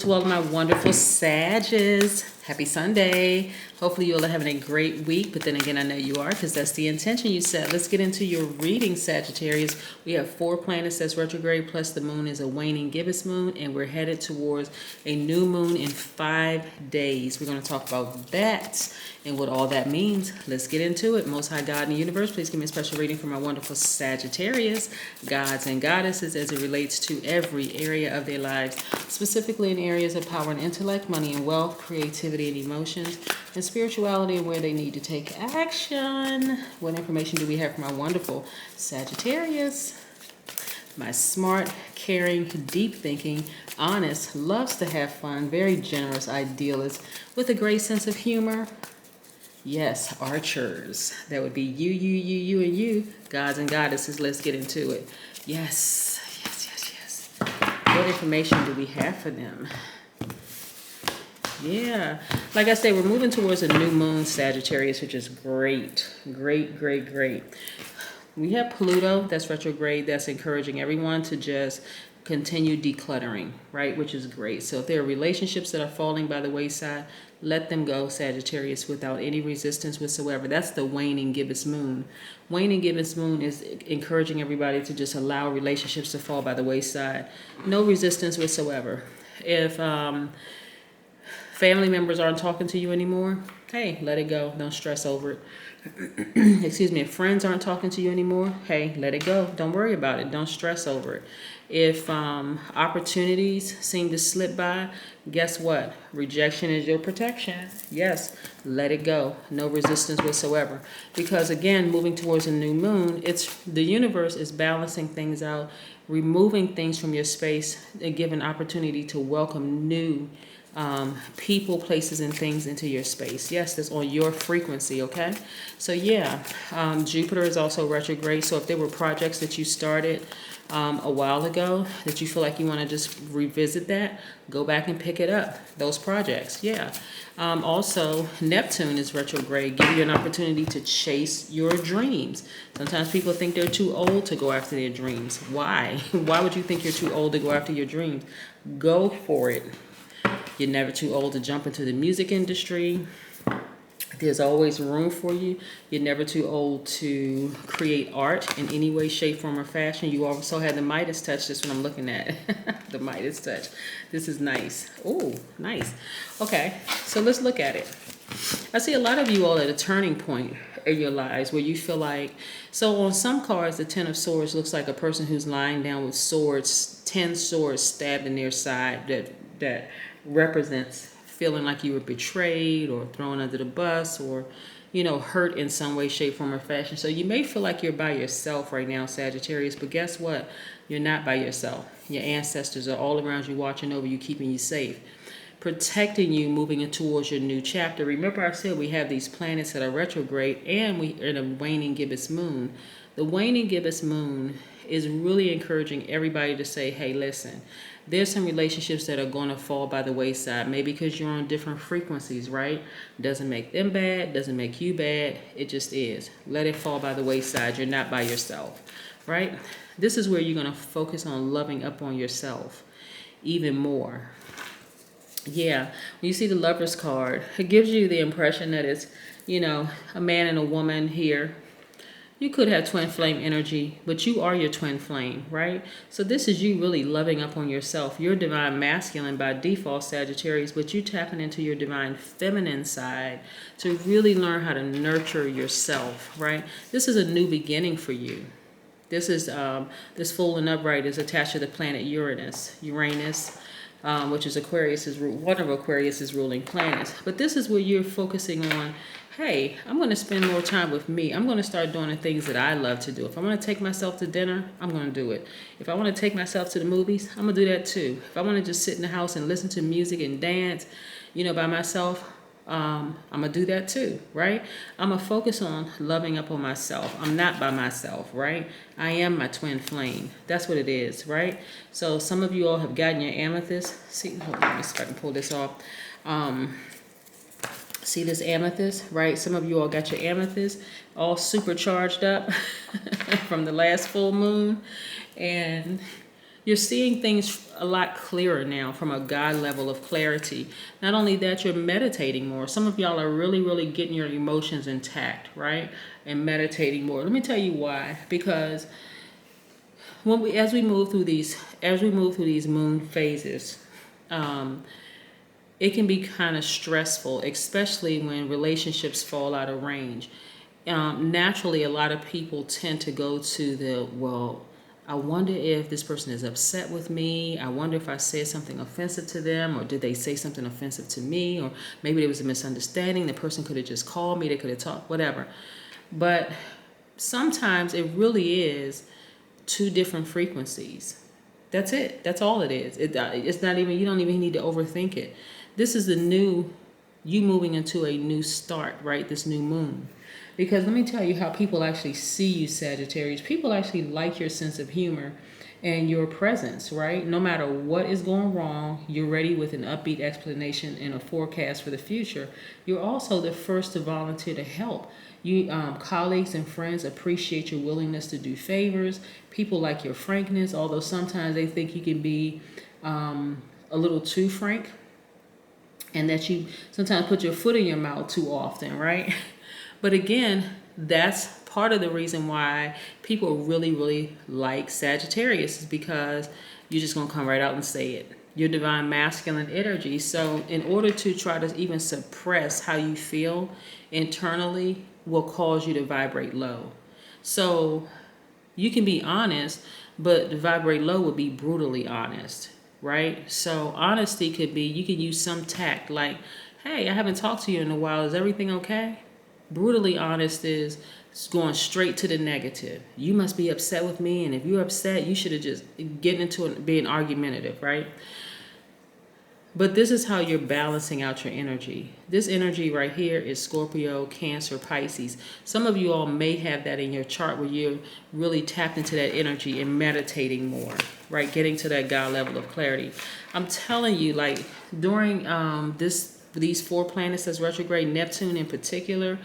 To all of my wonderful Sages, happy Sunday. Hopefully you all are having a great week, but then again, I know you are because that's the intention you set. Let's get into your reading, Sagittarius. We have 4 planets that's retrograde, plus the moon is a waning gibbous moon, and we're headed towards a new moon in 5 days. We're going to talk about that and what all that means. Let's get into it. Most High God in the universe, please give me a special reading for my wonderful Sagittarius, gods and goddesses, as it relates to every area of their lives, specifically in areas of power and intellect, money and wealth, creativity and emotions, and spirituality, and where they need to take action. What information do we have for my wonderful Sagittarius? My smart, caring, deep thinking, honest, loves to have fun, very generous idealist with a great sense of humor. Yes, archers. That would be you, and you, gods and goddesses. Let's get into it. Yes. What information do we have for them? Yeah. Like I say, we're moving towards a new moon, Sagittarius, which is great. Great. We have Pluto that's retrograde, that's encouraging everyone to just continue decluttering, right? Which is great. So if there are relationships that are falling by the wayside, let them go, Sagittarius, without any resistance whatsoever. That's the waning gibbous moon. Waning gibbous moon is encouraging everybody to just allow relationships to fall by the wayside. No resistance whatsoever. If family members aren't talking to you anymore, hey, let it go. Don't stress over it. Excuse me. If friends aren't talking to you anymore, hey, let it go. Don't worry about it. Don't stress over it. If opportunities seem to slip by, guess what? Rejection is your protection. Yes, let it go. No resistance whatsoever. Because again, moving towards a new moon, it's the universe is balancing things out, removing things from your space, and giving opportunity to welcome new people, places, and things into your space. Yes, that's on your frequency, okay? So yeah, Jupiter is also retrograde. So if there were projects that you started a while ago that you feel like you want to just revisit that, go back and pick it up, those projects. Yeah. Also, Neptune is retrograde, give you an opportunity to chase your dreams. Sometimes people think they're too old to go after their dreams. Why? Why would you think you're too old to go after your dreams? Go for it. You're never too old to jump into the music industry. There's always room for you. You're never too old to create art in any way, shape, form, or fashion. You also have the Midas touch. That's what I'm looking at. The Midas touch. This is nice. Oh, nice. Okay, so let's look at it. I see a lot of you all at a turning point in your lives where you feel like, so on some cards, the Ten of Swords looks like a person who's lying down with swords, 10 swords stabbed in their side that represents feeling like you were betrayed or thrown under the bus or, hurt in some way, shape, form, or fashion. So you may feel like you're by yourself right now, Sagittarius, but guess what? You're not by yourself. Your ancestors are all around you, watching over you, keeping you safe, protecting you, moving towards your new chapter. Remember I said we have these planets that are retrograde and we are in a waning gibbous moon. The waning gibbous moon is really encouraging everybody to say, hey, listen, there's some relationships that are going to fall by the wayside, maybe because you're on different frequencies, right? Doesn't make them bad, doesn't make you bad. It just is. Let it fall by the wayside. You're not by yourself, right? This is where you're going to focus on loving up on yourself even more. Yeah, when you see the Lover's card, it gives you the impression that it's, a man and a woman here. You could have twin flame energy, but you are your twin flame, right? So this is you really loving up on yourself. You're divine masculine by default, Sagittarius, but you tapping into your divine feminine side to really learn how to nurture yourself, right? This is a new beginning for you. This is this full and upright is attached to the planet Uranus, which is one of Aquarius's ruling planets. But this is where you're focusing on, hey, I'm going to spend more time with me. I'm going to start doing the things that I love to do. If I want to take myself to dinner, I'm going to do it. If I want to take myself to the movies, I'm going to do that too. If I want to just sit in the house and listen to music and dance, by myself, I'm going to do that too, right? I'm going to focus on loving up on myself. I'm not by myself, right? I am my twin flame. That's what it is, right? So some of you all have gotten your amethyst. See, hold on, let me see if I can pull this off. See this amethyst, right? Some of you all got your amethyst all super charged up from the last full moon. And You're seeing things a lot clearer now from a God level of clarity. Not only that, you're meditating more. Some of y'all are really, really getting your emotions intact, right? And meditating more. Let me tell you why. Because as we move through these moon phases, it can be kind of stressful, especially when relationships fall out of range. Naturally, a lot of people tend to go to well, I wonder if this person is upset with me. I wonder if I said something offensive to them, or did they say something offensive to me, or maybe there was a misunderstanding. The person could have just called me. They could have talked, whatever. But sometimes it really is two different frequencies. That's it. That's all it is. It's not even, you don't even need to overthink it. This is you moving into a new start, right? This new moon. Because let me tell you how people actually see you, Sagittarius. People actually like your sense of humor and your presence, right? No matter what is going wrong, you're ready with an upbeat explanation and a forecast for the future. You're also the first to volunteer to help. Colleagues and friends appreciate your willingness to do favors. People like your frankness, although sometimes they think you can be a little too frank, and that you sometimes put your foot in your mouth too often, right? But again, that's part of the reason why people really, really like Sagittarius, is because you're just going to come right out and say it. Your divine masculine energy. So in order to try to even suppress how you feel internally will cause you to vibrate low. So you can be honest, but to vibrate low would be brutally honest, right? So honesty could be, you can use some tact, like, hey, I haven't talked to you in a while. Is everything okay? Brutally honest is going straight to the negative. You must be upset with me, and if you're upset, you should have just get into it, being argumentative, right? But this is how you're balancing out your energy. This energy right here is Scorpio, Cancer, Pisces. Some of you all may have that in your chart where you're really tapped into that energy and meditating more, right? Getting to that God level of clarity. I'm telling you, like during these 4 planets that's retrograde, Neptune in particular,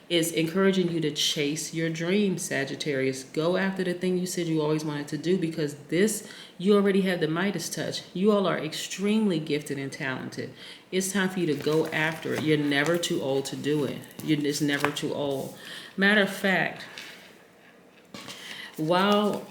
is encouraging you to chase your dreams, Sagittarius. Go after the thing you said you always wanted to do, because you already have the Midas touch. You all are extremely gifted and talented. It's time for you to go after it. You're never too old to do it. You're just never too old. Matter of fact, while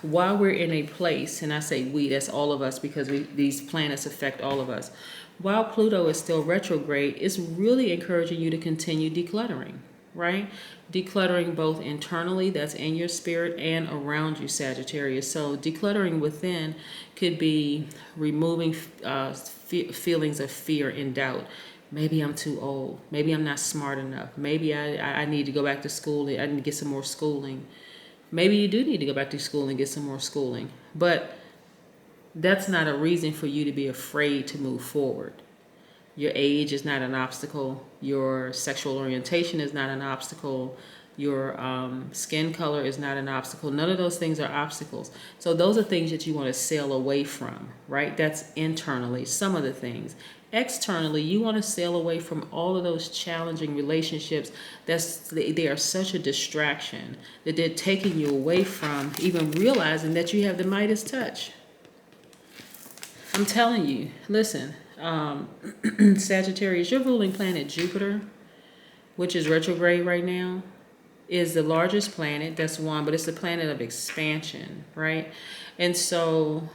we're in a place, and I say we, that's all of us, because these planets affect all of us. While Pluto is still retrograde, it's really encouraging you to continue decluttering, right? Decluttering both internally, that's in your spirit, and around you, Sagittarius. So decluttering within could be removing feelings of fear and doubt. Maybe I'm too old. Maybe I'm not smart enough. Maybe I need to go back to school. I need to get some more schooling. Maybe you do need to go back to school and get some more schooling. But that's not a reason for you to be afraid to move forward. Your age is not an obstacle. Your sexual orientation is not an obstacle. Your skin color is not an obstacle. None of those things are obstacles. So those are things that you want to sail away from, right? That's internally, some of the things. Externally, you want to sail away from all of those challenging relationships. They are such a distraction that they're taking you away from even realizing that you have the Midas touch. I'm telling you, listen, Sagittarius, your ruling planet Jupiter, which is retrograde right now, is the largest planet. That's one, but it's the planet of expansion, right? And so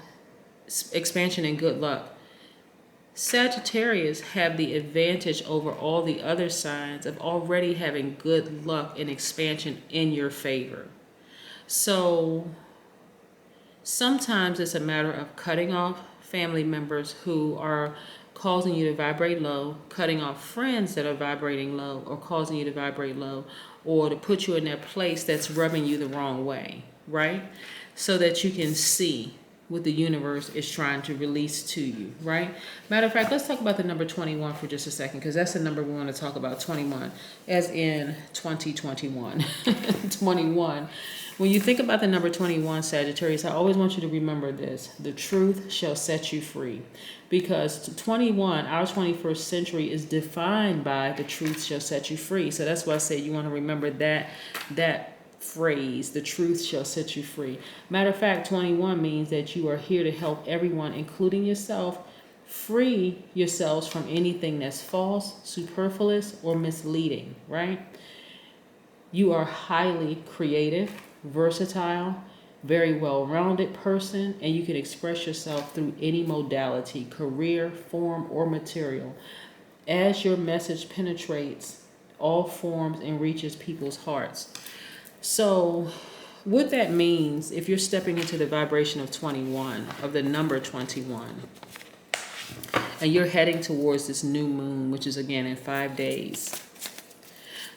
expansion and good luck. Sagittarius have the advantage over all the other signs of already having good luck and expansion in your favor. So sometimes it's a matter of cutting off family members who are causing you to vibrate low, cutting off friends that are vibrating low or causing you to vibrate low, or to put you in that place that's rubbing you the wrong way, right? So that you can see what the universe is trying to release to you, right? Matter of fact, let's talk about the number 21 for just a second, because that's the number we want to talk about, 21, as in 2021. 21. When you think about the number 21, Sagittarius, I always want you to remember this. The truth shall set you free. Because 21, our 21st century, is defined by the truth shall set you free. So that's why I say you want to remember that phrase, the truth shall set you free. Matter of fact, 21 means that you are here to help everyone, including yourself, free yourselves from anything that's false, superfluous, or misleading, right? You are highly creative, versatile, very well-rounded person, and you can express yourself through any modality, career, form, or material. As your message penetrates all forms and reaches people's hearts. So what that means, if you're stepping into the vibration of 21, of the number 21, and you're heading towards this new moon, which is again in 5 days,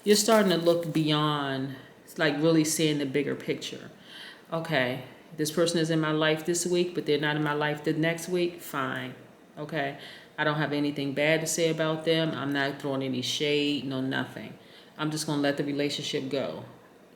you're starting to look beyond, like really seeing the bigger picture. Okay, this person is in my life this week, but they're not in my life the next week. Fine. Okay, I don't have anything bad to say about them. I'm not throwing any shade, no nothing. I'm just going to let the relationship go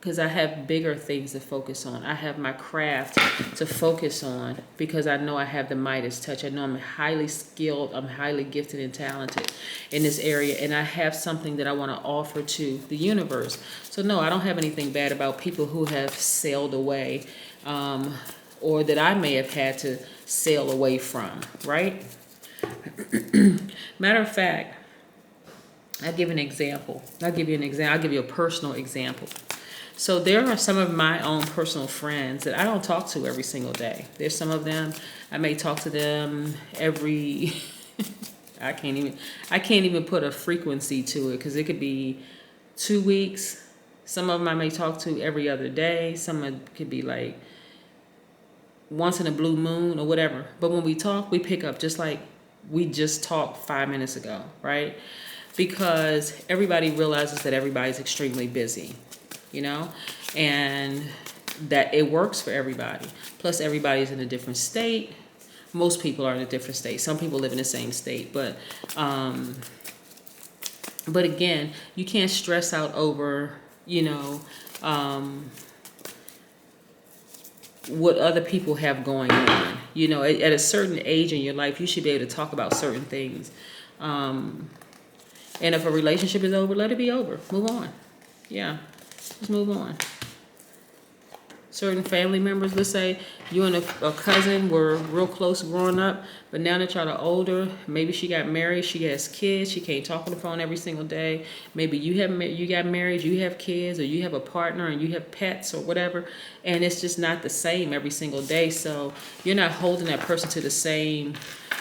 because I have bigger things to focus on. I have my craft to focus on because I know I have the Midas touch. I know I'm highly skilled, I'm highly gifted and talented in this area, and I have something that I want to offer to the universe. So no, I don't have anything bad about people who have sailed away, or that I may have had to sail away from, right? Matter of fact, I'll give an example. I'll give you a personal example. So there are some of my own personal friends that I don't talk to every single day. There's some of them, I may talk to them every, I can't even put a frequency to it because it could be 2 weeks. Some of them I may talk to every other day. Some of it could be like once in a blue moon or whatever. But when we talk, we pick up just like we just talked 5 minutes ago, right? Because everybody realizes that everybody's extremely busy, you know, and that it works for everybody. Plus, everybody's in a different state. Most people are in a different state. Some people live in the same state, but again, you can't stress out over, you know, what other people have going on. You know, at a certain age in your life, you should be able to talk about certain things. And if a relationship is over, let it be over. Move on. Yeah, just move on. Certain family members, let's say you and a cousin were real close growing up, but now that y'all are older, maybe she got married, she has kids, she can't talk on the phone every single day. Maybe you got married, you have kids, or you have a partner and you have pets or whatever, and it's just not the same every single day. So you're not holding that person to the same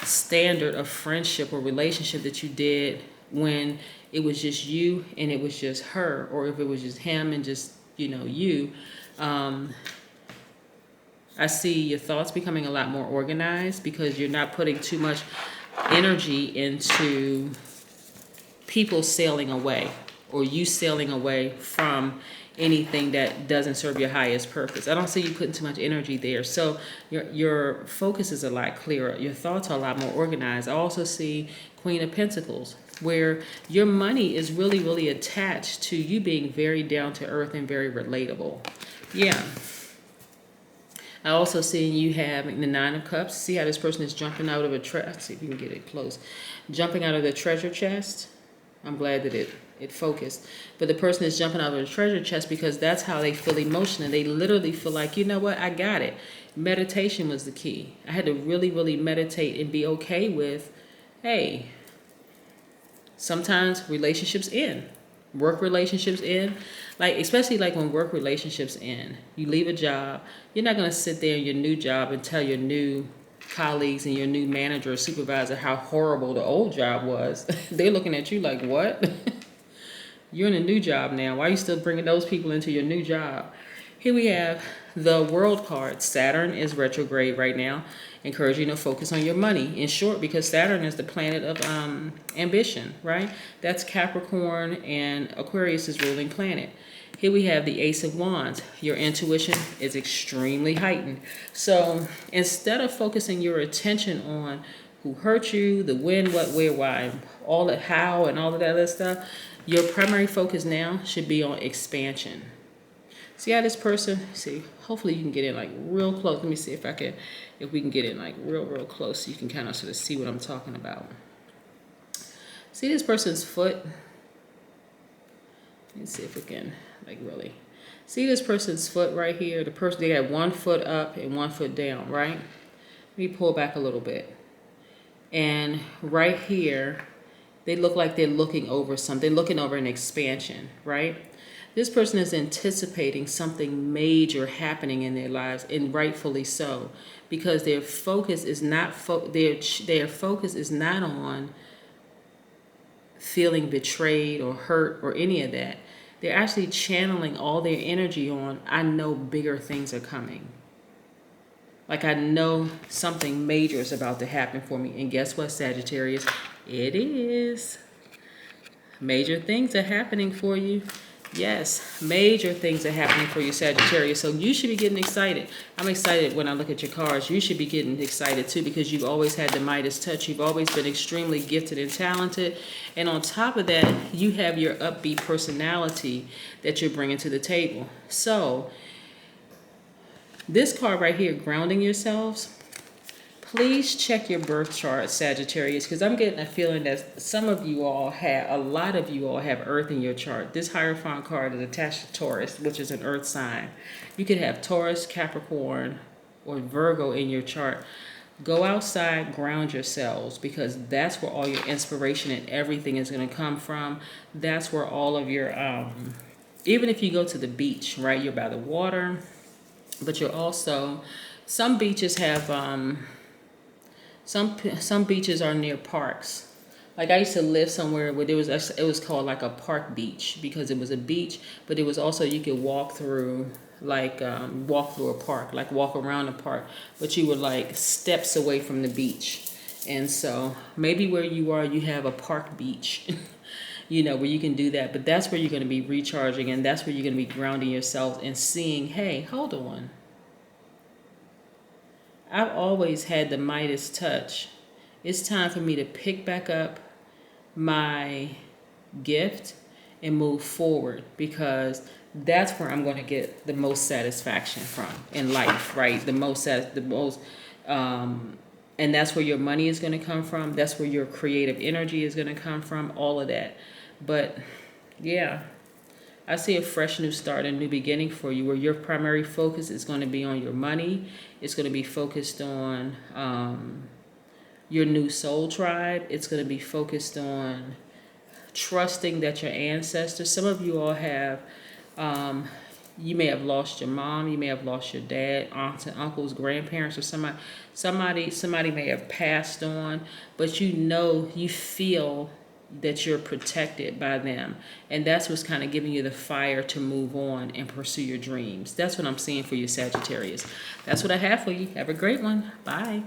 standard of friendship or relationship that you did when it was just you and it was just her, or if it was just him and just, you know, you. I see your thoughts becoming a lot more organized because you're not putting too much energy into people sailing away or you sailing away from anything that doesn't serve your highest purpose. I don't see you putting too much energy there. So your focus is a lot clearer. Your thoughts are a lot more organized. I also see Queen of Pentacles, where your money is really, really attached to you being very down to earth and very relatable. Yeah. I also see you having the Nine of Cups. See how this person is jumping out of a treasure. See if you can get it close. Jumping out of the treasure chest. I'm glad that it focused. But the person is jumping out of the treasure chest because that's how they feel emotional. They literally feel like, you know what, I got it. Meditation was the key. I had to really, really meditate and be okay with, hey, sometimes relationships end. Work relationships end. Like, especially like when work relationships end, you leave a job, you're not going to sit there in your new job and tell your new colleagues and your new manager or supervisor how horrible the old job was. They're looking at you like, what? You're in a new job now. Why are you still bringing those people into your new job? Here we have the World card. Saturn is retrograde right now. Encourage you to focus on your money. In short, because Saturn is the planet of ambition, right? That's Capricorn, and Aquarius is ruling planet. Here we have the Ace of Wands. Your intuition is extremely heightened. So instead of focusing your attention on who hurt you, the when, what, where, why, all the how, and all of that other stuff, your primary focus now should be on expansion. See how this person, see, hopefully you can get in like real close. Let me see if we can get in like real close so you can kind of sort of see what I'm talking about. See this person's foot? Let's see if we can like really. See this person's foot right here? The person, they have 1 foot up and 1 foot down, right? Let me pull back a little bit. And right here, they look like they're looking over something, looking over an expansion, right? This person is anticipating something major happening in their lives, and rightfully so, because their focus is not their focus is not on feeling betrayed or hurt or any of that. They're actually channeling all their energy on, I know bigger things are coming. Like, I know something major is about to happen for me. And guess what, Sagittarius? It is. Major things are happening for you. Yes, major things are happening for you, Sagittarius. So you should be getting excited. I'm excited when I look at your cards. You should be getting excited too, because you've always had the Midas touch. You've always been extremely gifted and talented. And on top of that, you have your upbeat personality that you're bringing to the table. So this card right here, grounding yourselves, please check your birth chart, Sagittarius, because I'm getting a feeling that some of you all have, a lot of you all have Earth in your chart. This Hierophant card is attached to Taurus, which is an Earth sign. You could have Taurus, Capricorn, or Virgo in your chart. Go outside, ground yourselves, because that's where all your inspiration and everything is going to come from. That's where all of your, even if you go to the beach, right, you're by the water, but you're also, some beaches have, some beaches are near parks. Like, I used to live somewhere where it was called like a park beach, because it was a beach, but it was also, you could walk through, like, walk through a park, like walk around a park, but you were like steps away from the beach. And so maybe where you are, you have a park beach, you know, where you can do that. But that's where you're going to be recharging, and that's where you're going to be grounding yourself and seeing, hey, hold on. I've always had the Midas touch. It's time for me to pick back up my gift and move forward, because that's where I'm going to get the most satisfaction from in life, right? And that's where your money is going to come from. That's where your creative energy is going to come from, all of that. But yeah, I see a fresh new start, a new beginning for you, where your primary focus is going to be on your money. It's going to be focused on your new soul tribe. It's going to be focused on trusting that your ancestors, some of you all have, you may have lost your mom, you may have lost your dad, aunts and uncles, grandparents, or somebody may have passed on, but you know, you feel that you're protected by them. And that's what's kind of giving you the fire to move on and pursue your dreams. That's what I'm seeing for you, Sagittarius. That's what I have for you. Have a great one. Bye.